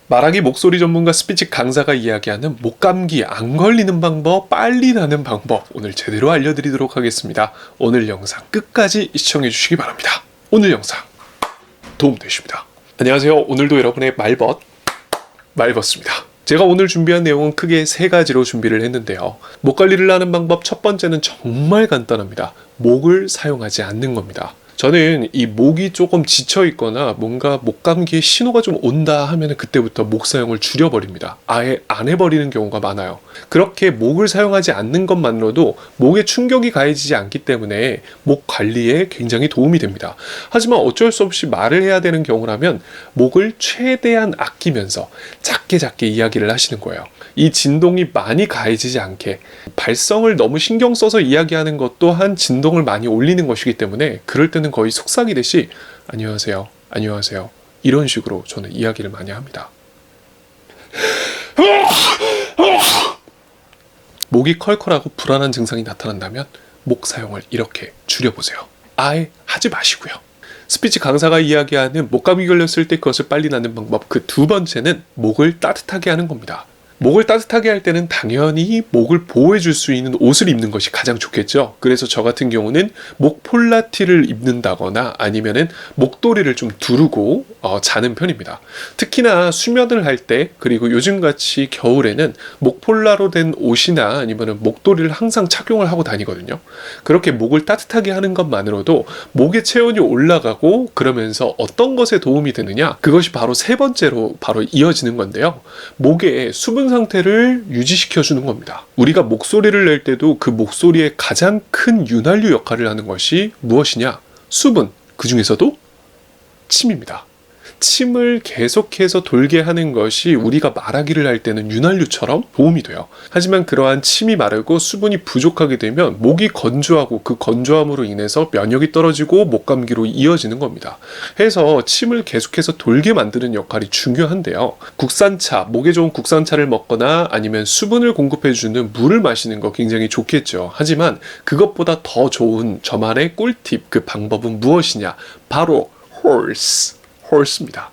말하기 목소리 전문가 스피치 강사가 이야기하는 목감기 안 걸리는 방법, 빨리 나는 방법, 오늘 제대로 알려드리도록 하겠습니다. 오늘 영상 끝까지 시청해 주시기 바랍니다. 오늘 영상 도움되십니다. 안녕하세요. 오늘도 여러분의 말벗습니다. 제가 오늘 준비한 내용은 크게 세 가지로 준비를 했는데요. 목 관리를 하는 방법 첫 번째는 정말 간단합니다. 목을 사용하지 않는 겁니다. 저는 이 목이 조금 지쳐 있거나 뭔가 목 감기에 신호가 좀 온다 하면 그때부터 목 사용을 줄여버립니다. 아예 안 해버리는 경우가 많아요. 그렇게 목을 사용하지 않는 것만으로도 목에 충격이 가해지지 않기 때문에 목 관리에 굉장히 도움이 됩니다. 하지만 어쩔 수 없이 말을 해야 되는 경우라면 목을 최대한 아끼면서 작게 이야기를 하시는 거예요. 이 진동이 많이 가해지지 않게, 발성을 너무 신경 써서 이야기하는 것 또한 진동을 많이 올리는 것이기 때문에 그럴 때는 거의 속삭이듯이 안녕하세요, 안녕하세요 이런 식으로 저는 이야기를 많이 합니다. 목이 컬컬하고 불안한 증상이 나타난다면 목 사용을 이렇게 줄여보세요. 아예 하지 마시고요. 스피치 강사가 이야기하는 목감기 걸렸을 때 그것을 빨리 낫는 방법, 그 두 번째는 목을 따뜻하게 하는 겁니다. 목을 따뜻하게 할 때는 당연히 목을 보호해 줄 수 있는 옷을 입는 것이 가장 좋겠죠. 그래서 저 같은 경우는 목폴라티를 입는다거나 아니면은 목도리를 좀 두르고 자는 편입니다. 특히나 수면을 할 때, 그리고 요즘같이 겨울에는 목폴라로 된 옷이나 아니면은 목도리를 항상 착용을 하고 다니거든요. 그렇게 목을 따뜻하게 하는 것만으로도 목의 체온이 올라가고, 그러면서 어떤 것에 도움이 되느냐, 그것이 바로 세 번째로 바로 이어지는 건데요. 목에 수분 상태를 유지시켜 주는 겁니다. 우리가 목소리를 낼 때도 그 목소리의 가장 큰 윤활유 역할을 하는 것이 무엇이냐? 수분, 그 중에서도 침입니다. 침을 계속해서 돌게 하는 것이 우리가 말하기를 할 때는 윤활유처럼 도움이 돼요. 하지만 그러한 침이 마르고 수분이 부족하게 되면 목이 건조하고, 그 건조함으로 인해서 면역이 떨어지고 목감기로 이어지는 겁니다. 해서 침을 계속해서 돌게 만드는 역할이 중요한데요. 국산차, 목에 좋은 국산차를 먹거나 아니면 수분을 공급해주는 물을 마시는 거 굉장히 좋겠죠. 하지만 그것보다 더 좋은 저만의 꿀팁, 그 방법은 무엇이냐? 바로 홀스입니다.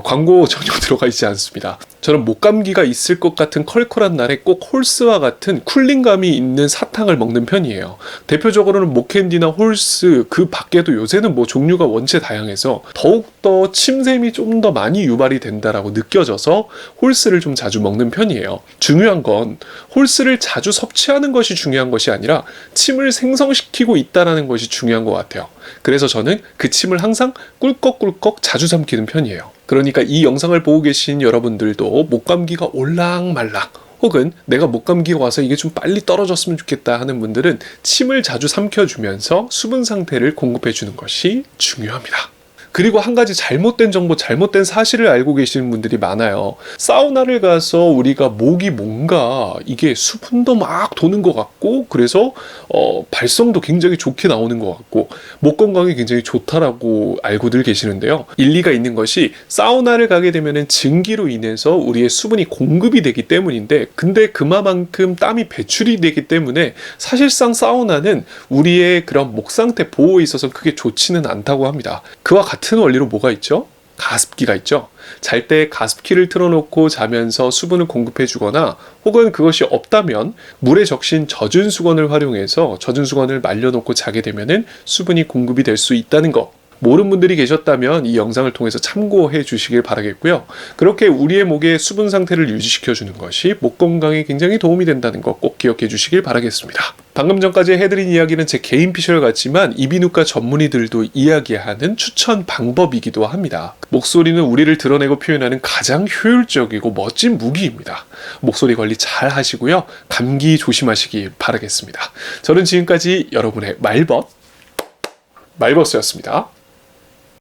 광고 전혀 들어가 있지 않습니다. 저는 목감기가 있을 것 같은 컬컬한 날에 꼭 홀스와 같은 쿨링감이 있는 사탕을 먹는 편이에요. 대표적으로는 목캔디나 홀스, 그 밖에도 요새는 종류가 원체 다양해서 더욱더 침샘이 좀 더 많이 유발이 된다라고 느껴져서 홀스를 좀 자주 먹는 편이에요. 중요한 건 홀스를 자주 섭취하는 것이 중요한 것이 아니라 침을 생성시키고 있다는 것이 중요한 것 같아요. 그래서 저는 그 침을 항상 꿀꺽꿀꺽 자주 삼키는 편이에요. 그러니까 이 영상을 보고 계신 여러분들도 목감기가 올락말락, 혹은 내가 목감기가 와서 이게 좀 빨리 떨어졌으면 좋겠다 하는 분들은 침을 자주 삼켜주면서 수분 상태를 공급해주는 것이 중요합니다. 그리고 한 가지 잘못된 정보, 잘못된 사실을 알고 계시는 분들이 많아요. 사우나를 가서 우리가 목이 뭔가 이게 수분도 막 도는 것 같고, 그래서 발성도 굉장히 좋게 나오는 것 같고 목 건강에 굉장히 좋다라고 알고들 계시는데요. 일리가 있는 것이, 사우나를 가게 되면은 증기로 인해서 우리의 수분이 공급이 되기 때문인데, 근데 그만큼 땀이 배출이 되기 때문에 사실상 사우나는 우리의 그런 목 상태 보호에 있어서 크게 좋지는 않다고 합니다. 그와 같은 원리로 뭐가 있죠? 가습기가 있죠. 잘 때 가습기를 틀어놓고 자면서 수분을 공급해 주거나, 혹은 그것이 없다면 물에 적신 젖은 수건을 활용해서 젖은 수건을 말려놓고 자게 되면은 수분이 공급이 될 수 있다는 거, 모르는 분들이 계셨다면 이 영상을 통해서 참고해 주시길 바라겠고요. 그렇게 우리의 목의 수분 상태를 유지시켜 주는 것이 목 건강에 굉장히 도움이 된다는 거 꼭 기억해 주시길 바라겠습니다. 방금 전까지 해드린 이야기는 제 개인 피셜 같지만 이비인후과 전문의들도 이야기하는 추천 방법이기도 합니다. 목소리는 우리를 드러내고 표현하는 가장 효율적이고 멋진 무기입니다. 목소리 관리 잘 하시고요. 감기 조심하시길 바라겠습니다. 저는 지금까지 여러분의 말벗이었습니다.